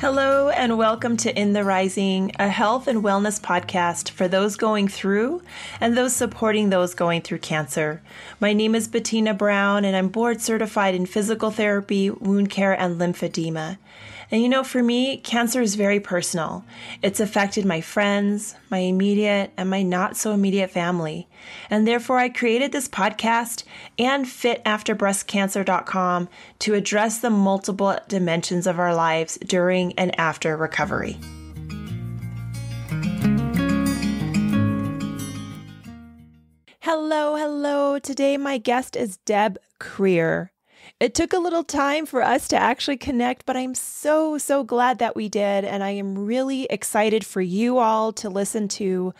Hello and welcome to In the Rising, a health and wellness podcast for those going through and those supporting those going through cancer. My name is Bettina Brown and I'm board certified in physical therapy, wound care, and lymphedema. And you know, for me, cancer is very personal. It's affected my friends, my immediate, and my not so immediate family. And therefore, I created this podcast and FitAfterBreastCancer.com to address the multiple dimensions of our lives during and after recovery. Hello. Today, my guest is Deb Krier. It took a little time for us to actually connect, but I'm so glad that we did. And I am really excited for you all to listen to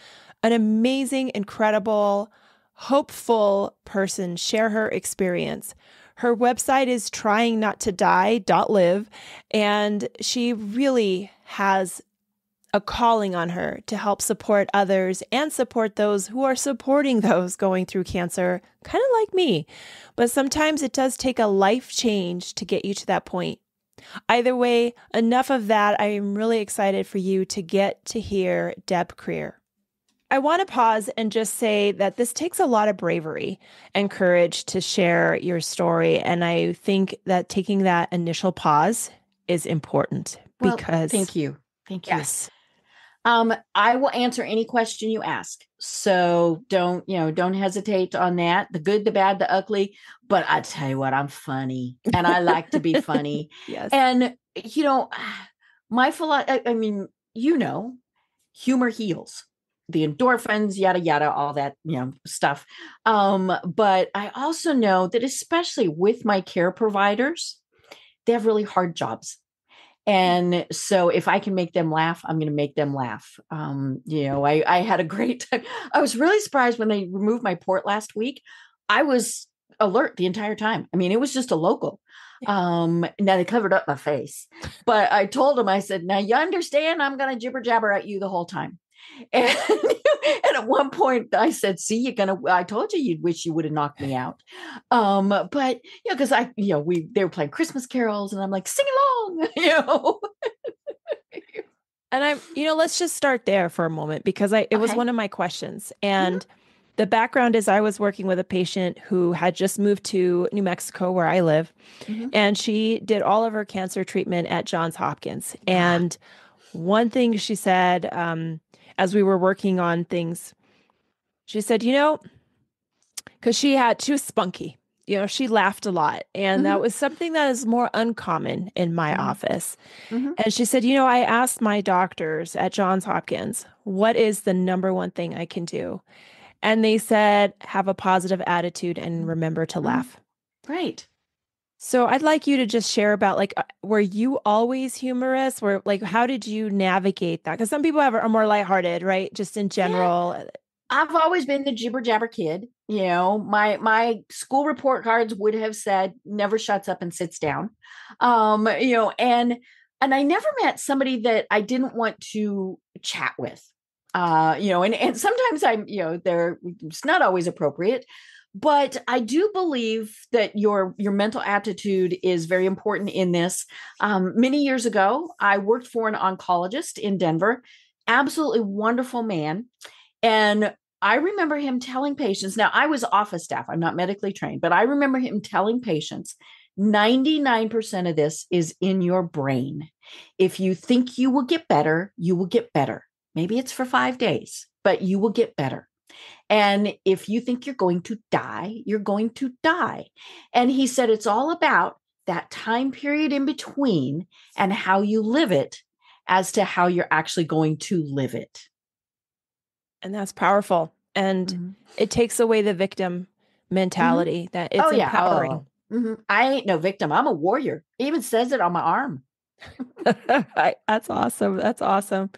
an amazing, incredible, hopeful person share her experience. Her website is tryingnottoDie.live, and she really has a calling on her to help support others and support those who are supporting those going through cancer, kind of like me. But sometimes it does take a life change to get you to that point. Either way, enough of that. I am really excited for you to get to hear Deb Krier. I want to pause and just say that this takes a lot of bravery and courage to share your story. And I think that taking that initial pause is important because... Thank you. Yes. I will answer any question you ask. So don't hesitate on that. The good, the bad, the ugly. But I tell you what, I'm funny and I like to be funny. Yes. And, my philosophy, humor heals. The endorphins, yada, yada, all that, stuff. But I also know that especially with my care providers, they have really hard jobs. And so if I can make them laugh, I'm going to make them laugh. I had a great time. I was really surprised when they removed my port last week. I was alert the entire time. I mean, it was just a local. Now they covered up my face, but I told them, I said, now you understand, I'm going to jibber jabber at you the whole time. And, and at one point I said, see, I told you you'd wish you would have knocked me out. But because they were playing Christmas carols and I'm like, sing along, And let's just start there for a moment because it was one of my questions. And the background is I was working with a patient who had just moved to New Mexico where I live. And she did all of her cancer treatment at Johns Hopkins. And one thing she said, as we were working on things, she said, because she was spunky, she laughed a lot. And that was something that is more uncommon in my office. And she said, I asked my doctors at Johns Hopkins, what is the number one thing I can do? And they said, have a positive attitude and remember to laugh. Right. So I'd like you to just share about were you always humorous? How did you navigate that? Because some people are more lighthearted, right? Just in general. Yeah. I've always been the jibber jabber kid. My school report cards would have said never shuts up and sits down. And I never met somebody that I didn't want to chat with. And sometimes it's not always appropriate. But I do believe that your mental aptitude is very important in this. Many years ago, I worked for an oncologist in Denver, absolutely wonderful man. And I remember him telling patients, now I was office staff, I'm not medically trained, but I remember him telling patients, 99% of this is in your brain. If you think you will get better, you will get better. Maybe it's for 5 days, but you will get better. And if you think you're going to die, you're going to die. And he said, it's all about that time period in between and how you live it as to how you're actually going to live it. And that's powerful. And it takes away the victim mentality that it's empowering. I ain't no victim. I'm a warrior. It even says it on my arm. That's awesome. That's awesome.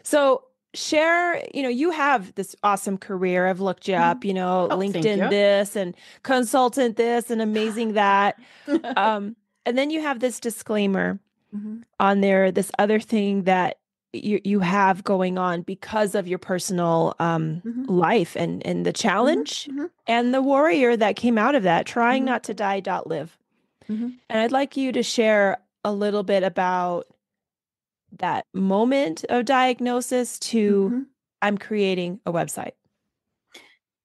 So share, you have this awesome career. I've looked you up, LinkedIn this and consultant this and amazing that. And then you have this disclaimer on there, this other thing that you have going on because of your personal life and the challenge and the warrior that came out of that, trying not to die.live. And I'd like you to share a little bit about that moment of diagnosis to Mhm. I'm creating a website?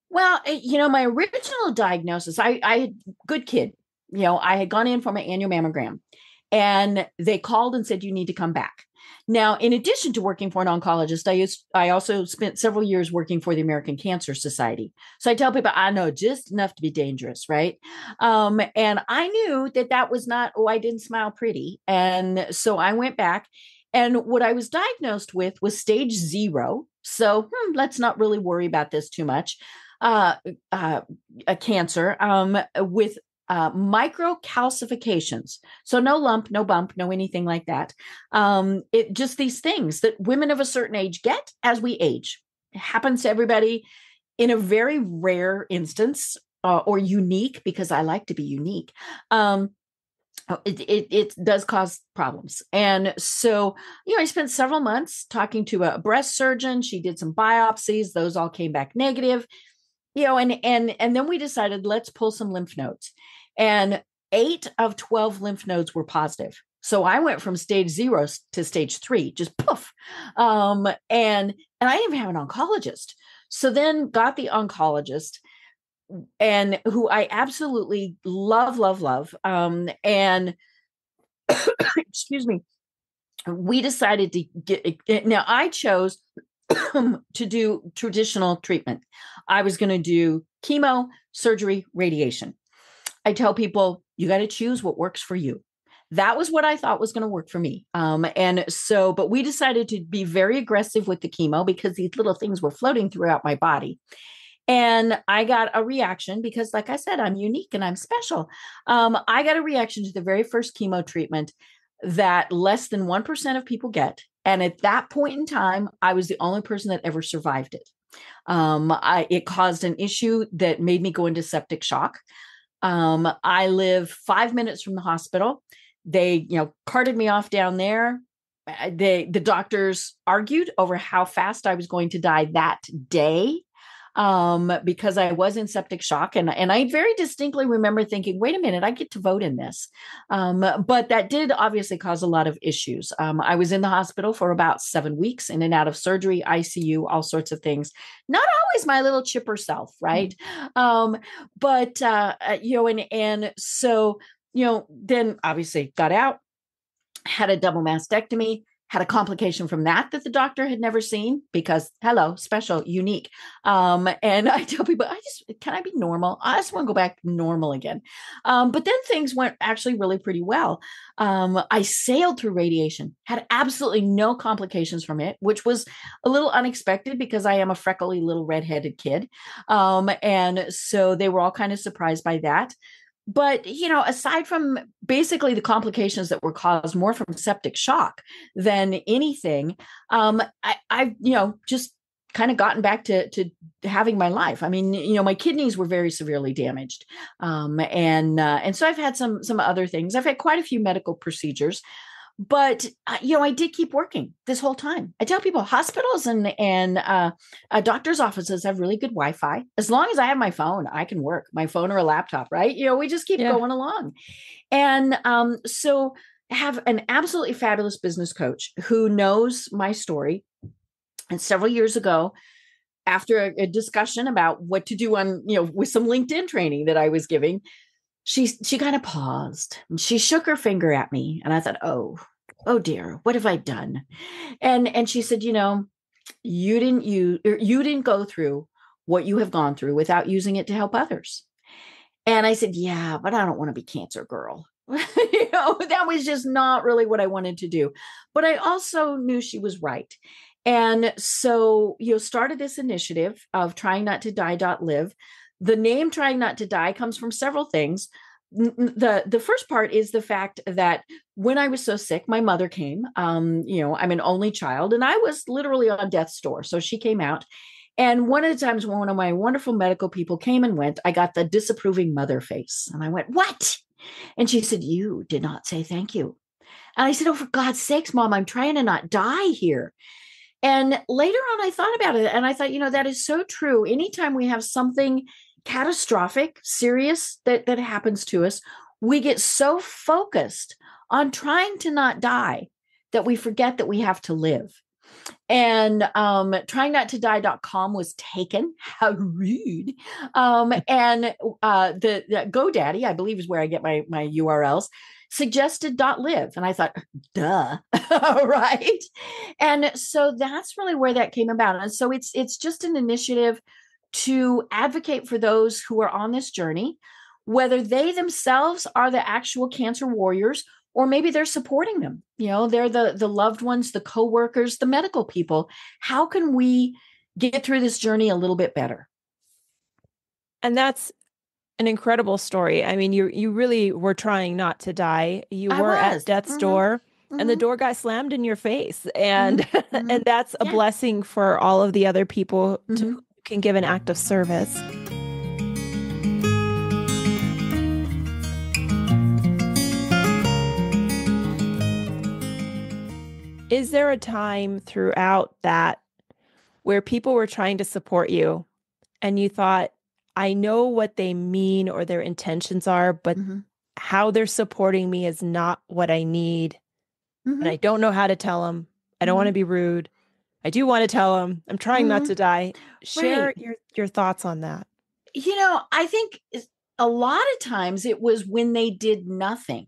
Well, my original diagnosis, I had good kid. I had gone in for my annual mammogram and they called and said, you need to come back. Now, in addition to working for an oncologist, I also spent several years working for the American Cancer Society. So I tell people I know just enough to be dangerous, right? And I knew that was not, oh, I didn't smile pretty. And so I went back. And what I was diagnosed with was stage 0. So let's not really worry about this too much. Uh, uh, a cancer with microcalcifications. So no lump, no bump, no anything like that. It just these things that women of a certain age get as we age. It happens to everybody in a very rare instance or unique, because I like to be unique. It does cause problems. And so, I spent several months talking to a breast surgeon. She did some biopsies. Those all came back negative. And then we decided, let's pull some lymph nodes. And 8 of 12 lymph nodes were positive. So I went from stage 0 to stage 3, just poof. And I didn't even have an oncologist. So then got the oncologist, and who I absolutely love, love, love. And excuse me, we decided to get, now I chose to do traditional treatment. I was going to do chemo, surgery, radiation. I tell people, you got to choose what works for you. That was what I thought was going to work for me. But we decided to be very aggressive with the chemo because these little things were floating throughout my body. And I got a reaction because, like I said, I'm unique and I'm special. I got a reaction to the very first chemo treatment that less than 1% of people get. And at that point in time, I was the only person that ever survived it. It caused an issue that made me go into septic shock. I live 5 minutes from the hospital. They, carted me off down there. The doctors argued over how fast I was going to die that day. Because I was in septic shock. And I very distinctly remember thinking, wait a minute, I get to vote in this. But that did obviously cause a lot of issues. I was in the hospital for about 7 weeks, in and out of surgery, ICU, all sorts of things. Not always my little chipper self, right? And so, then obviously got out, had a double mastectomy, had a complication from that the doctor had never seen because, hello, special, unique. And I tell people, can I be normal? I just want to go back to normal again. But then things went actually really pretty well. I sailed through radiation, had absolutely no complications from it, which was a little unexpected because I am a freckly little redheaded kid. And so they were all kind of surprised by that. But, aside from basically the complications that were caused more from septic shock than anything, I've, just kind of gotten back to having my life. I mean, my kidneys were very severely damaged. And so I've had some other things. I've had quite a few medical procedures. But I did keep working this whole time. I tell people hospitals and doctors' offices have really good Wi-Fi. As long as I have my phone, I can work. My phone or a laptop, right? We just keep going along. And so I have an absolutely fabulous business coach who knows my story. And several years ago, after a discussion about what to do on, with some LinkedIn training that I was giving, she kind of paused and she shook her finger at me. And I thought, oh dear, what have I done? And she said, you didn't go through what you have gone through without using it to help others. And I said, yeah, but I don't want to be cancer girl. That was just not really what I wanted to do. But I also knew she was right. And so, started this initiative of trying not to die.live. The name Trying Not to Die comes from several things. The first part is the fact that when I was so sick, my mother came. I'm an only child, and I was literally on death's door. So she came out. And one of the times when one of my wonderful medical people came and went, I got the disapproving mother face. And I went, what? And she said, you did not say thank you. And I said, oh, for God's sakes, Mom, I'm trying to not die here. And later on, I thought about it and I thought, that is so true. Anytime we have something catastrophic, serious that happens to us, we get so focused on trying to not die that we forget that we have to live. And tryingnottoDie.com was taken. How rude. And the GoDaddy, I believe is where I get my URLs, suggested .live. And I thought, duh, right? And so that's really where that came about. And so it's just an initiative to advocate for those who are on this journey, whether they themselves are the actual cancer warriors, or maybe they're supporting them. They're the loved ones, the coworkers, the medical people. How can we get through this journey a little bit better? And that's an incredible story. I mean, you really were trying not to die. You I were was. at death's door, and the door got slammed in your face. And and that's a Yeah. blessing for all of the other people who can give an act of service. Is there a time throughout that where people were trying to support you and you thought, I know what they mean or their intentions are, but how they're supporting me is not what I need. And I don't know how to tell them. I don't want to be rude. I do want to tell them. I'm trying not to die. Share Right. your thoughts on that. I think a lot of times it was when they did nothing.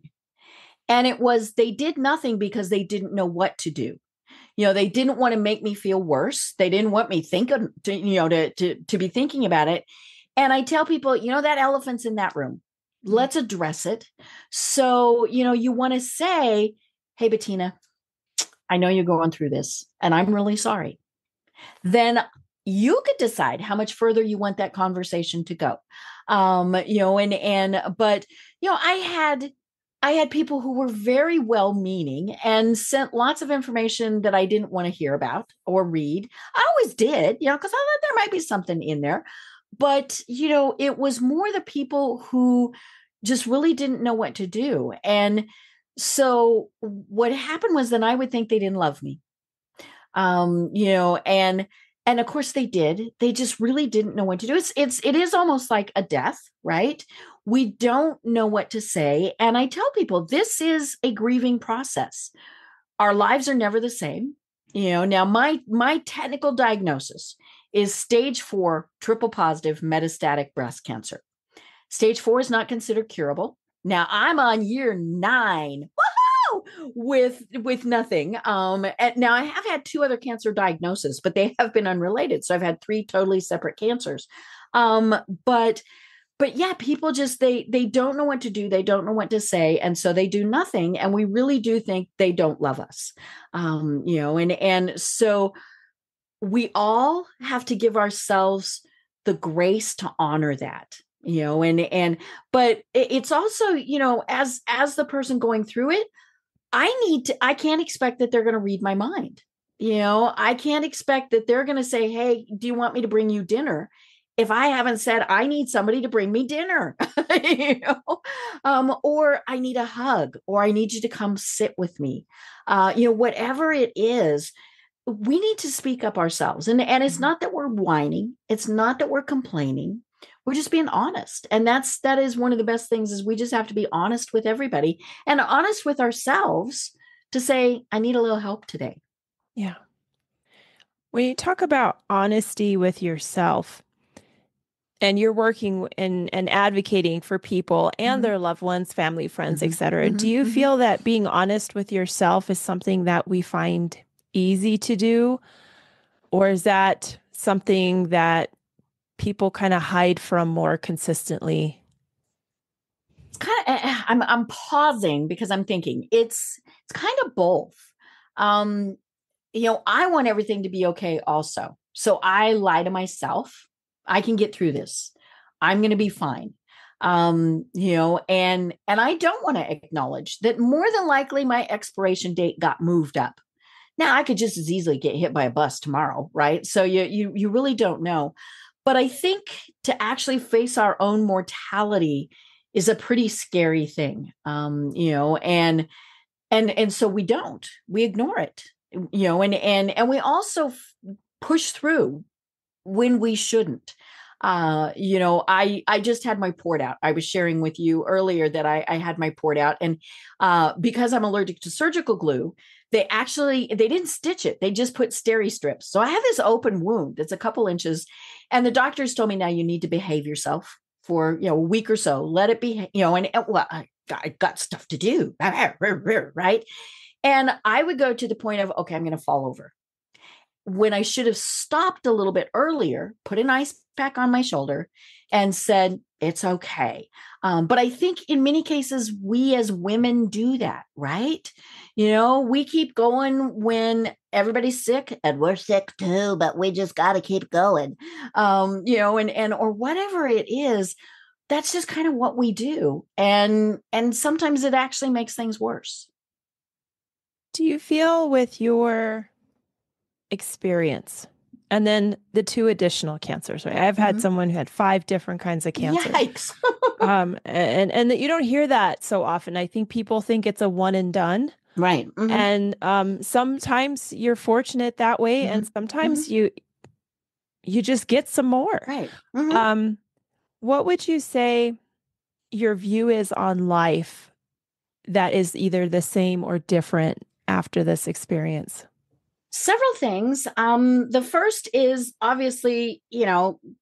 And they did nothing because they didn't know what to do. They didn't want to make me feel worse. They didn't want me to be thinking about it. And I tell people, that elephant's in that room. Let's address it. So, you want to say, hey, Bettina, I know you're going through this and I'm really sorry. Then you could decide how much further you want that conversation to go. But I had people who were very well meaning and sent lots of information that I didn't want to hear about or read. I always did, because I thought there might be something in there. But, it was more the people who just really didn't know what to do. And so what happened was then I would think they didn't love me. And of course they did. They just really didn't know what to do. It is almost like a death, right? We don't know what to say. And I tell people this is a grieving process. Our lives are never the same. Now my technical diagnosis is stage 4 triple positive metastatic breast cancer. Stage 4 is not considered curable. Now I'm on year 9. With nothing. And now I have had 2 other cancer diagnoses, but they have been unrelated. So I've had 3 totally separate cancers. But yeah, people just they don't know what to do. They don't know what to say, and so they do nothing. And we really do think they don't love us. And so we all have to give ourselves the grace to honor that. But it's also, as the person going through it, I can't expect that they're going to read my mind. I can't expect that they're going to say, hey, do you want me to bring you dinner? If I haven't said, I need somebody to bring me dinner, or I need a hug, or I need you to come sit with me. Whatever it is, we need to speak up ourselves. And it's not that we're whining. It's not that we're complaining. We're just being honest. And that is one of the best things is we just have to be honest with everybody and honest with ourselves to say, I need a little help today. Yeah. When you talk about honesty with yourself and you're working and advocating for people and their loved ones, family, friends, etc., do you feel that being honest with yourself is something that we find easy to do? Or is that something that people kind of hide from more consistently? It's kind of I'm pausing because I'm thinking it's kind of both. I want everything to be okay also. So I lie to myself. I can get through this. I'm going to be fine. And I don't want to acknowledge that more than likely my expiration date got moved up. Now I could just as easily get hit by a bus tomorrow, right? So you really don't know. But I think to actually face our own mortality is a pretty scary thing. And so we ignore it, and we also push through when we shouldn't. I just had my port out. I was sharing with you earlier that I had my port out, and because I'm allergic to surgical glue, they didn't stitch it. They just put steri strips. So I have this open wound that's a couple inches, and the doctors told me, now you need to behave yourself for a week or so. Let it be, and well, I got stuff to do, right? And I would go to the point of, okay, I'm going to fall over, when I should have stopped a little bit earlier, put an ice pack on my shoulder and said, it's okay. But I think in many cases, we as women do that, right? We keep going when everybody's sick, and we're sick too, but we just got to keep going. Or whatever it is, that's just kind of what we do. And sometimes it actually makes things worse. Do you feel with your experience and then the two additional cancers, right? I've had someone who had 5 different kinds of cancer. Yikes. And that you don't hear that so often. I think people think it's a one and done. Right. And sometimes you're fortunate that way, and sometimes you just get some more. Right. What would you say your view is on life that is either the same or different after this experience? Several things. The first is obviously,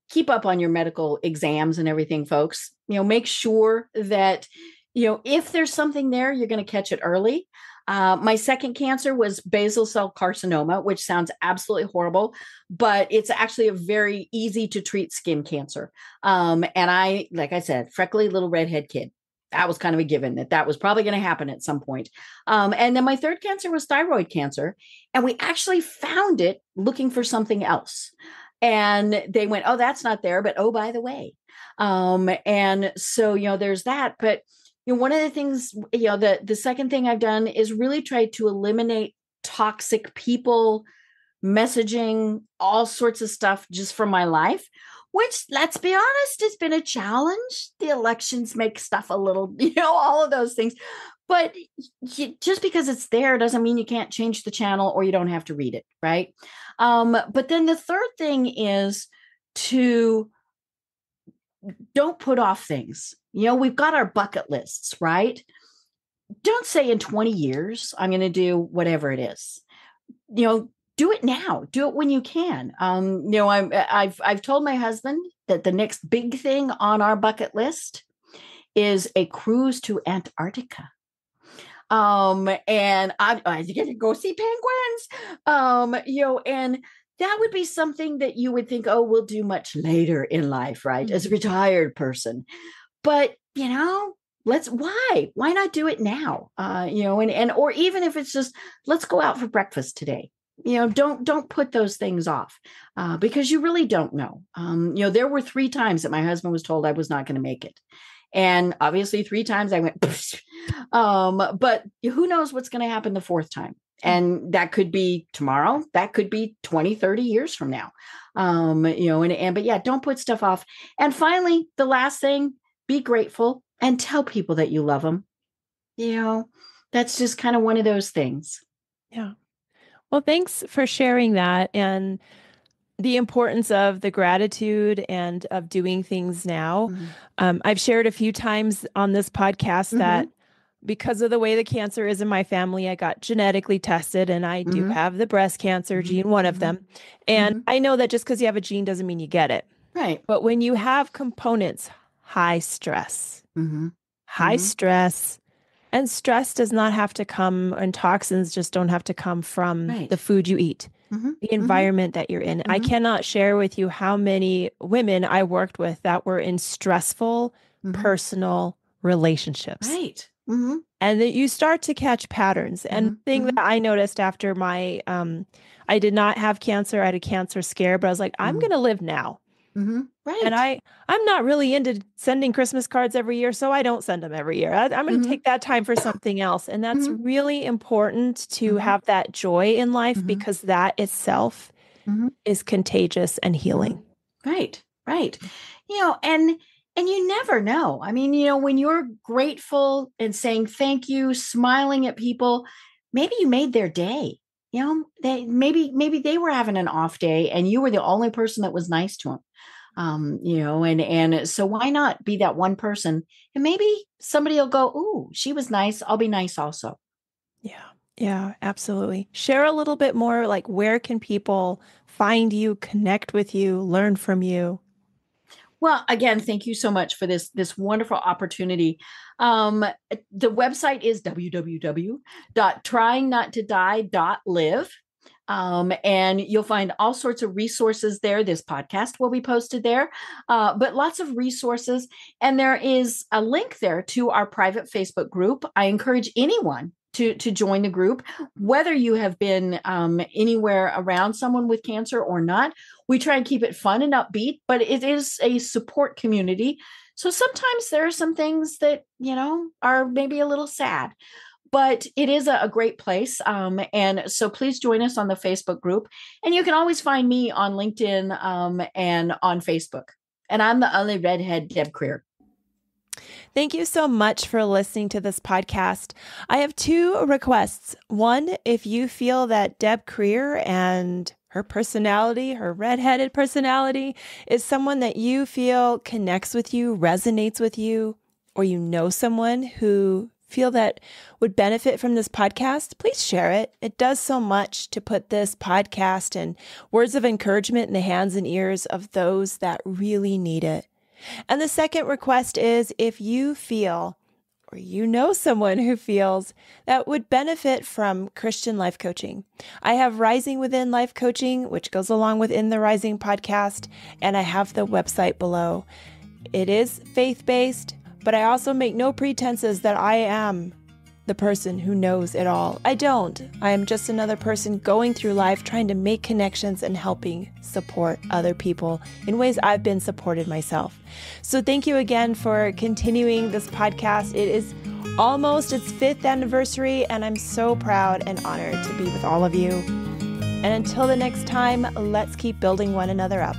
keep up on your medical exams and everything, folks. Make sure that, if there's something there, you're going to catch it early. My second cancer was basal cell carcinoma, which sounds absolutely horrible, but it's actually a very easy to treat skin cancer. And I, like I said, freckly little redhead kid. That was kind of a given that was probably going to happen at some point. And then my third cancer was thyroid cancer. And we actually found it looking for something else. And they went, oh, that's not there, but oh, by the way. And so, there's that. But, one of the things, the second thing I've done is really try to eliminate toxic people, messaging, all sorts of stuff just from my life, which, let's be honest, has been a challenge. The elections make stuff a little, all of those things. But just because it's there doesn't mean you can't change the channel or you don't have to read it, right? But then the third thing is to don't put off things. We've got our bucket lists, right? Don't say in 20 years, I'm going to do whatever it is. Do it now. Do it when you can. I've told my husband that the next big thing on our bucket list is a cruise to Antarctica. And I get to go see penguins. And that would be something that you would think, oh, we'll do much later in life, right? As a retired person. But, why not do it now? Or even if it's just, let's go out for breakfast today. Don't put those things off because you really don't know. There were 3 times that my husband was told I was not going to make it. And obviously 3 times I went, but who knows what's going to happen the 4th time. And that could be tomorrow. That could be 20, 30 years from now. But yeah, don't put stuff off. And finally, the last thing, be grateful and tell people that you love them. That's just kind of one of those things. Yeah. Well, thanks for sharing that and the importance of the gratitude and of doing things now. I've shared a few times on this podcast that because of the way the cancer is in my family, I got genetically tested and I do have the breast cancer gene, one of them. And I know that just because you have a gene doesn't mean you get it. Right. But when you have components, high stress, and stress does not have to come, and toxins just don't have to come from the food you eat, the environment that you're in. I cannot share with you how many women I worked with that were in stressful personal relationships. Right. And that you start to catch patterns. And the thing that I noticed after my, I did not have cancer. I had a cancer scare, but I was like, I'm going to live now. Right. And I'm not really into sending Christmas cards every year, so I don't send them every year. I'm going to take that time for something else. And that's really important to have that joy in life because that itself is contagious and healing. Right. Right. And you never know. I mean, when you're grateful and saying thank you, smiling at people, maybe you made their day. Maybe they were having an off day and you were the only person that was nice to them. And so why not be that one person? And maybe somebody will go, "Ooh, she was nice. I'll be nice also." Yeah. Yeah, absolutely. Share a little bit more, like where can people find you, connect with you, learn from you? Well, again, thank you so much for this wonderful opportunity. The website is www.tryingnottodie.live. And you'll find all sorts of resources there. This podcast will be posted there, but lots of resources. And there is a link there to our private Facebook group. I encourage anyone to join the group, whether you have been anywhere around someone with cancer or not. We try and keep it fun and upbeat, but it is a support community. So sometimes there are some things that, are maybe a little sad, but it is a great place. And so please join us on the Facebook group. And you can always find me on LinkedIn and on Facebook. And I'm the only redhead Deb Krier. Thank you so much for listening to this podcast. I have two requests. One, if you feel that Deb Krier and her personality, her redheaded personality, is someone that you feel connects with you, resonates with you, or you know someone who feel that would benefit from this podcast, please share it. It does so much to put this podcast and words of encouragement in the hands and ears of those that really need it. And the second request is if you feel, or you know someone who feels that would benefit from Christian life coaching. I have Rising Within Life Coaching, which goes along with In the Rising podcast, and I have the website below. It is faith-based, but I also make no pretenses that I am the person who knows it all. I don't. I am just another person going through life, trying to make connections and helping support other people in ways I've been supported myself. So thank you again for continuing this podcast. It is almost its 5th anniversary, and I'm so proud and honored to be with all of you. And until the next time, let's keep building one another up.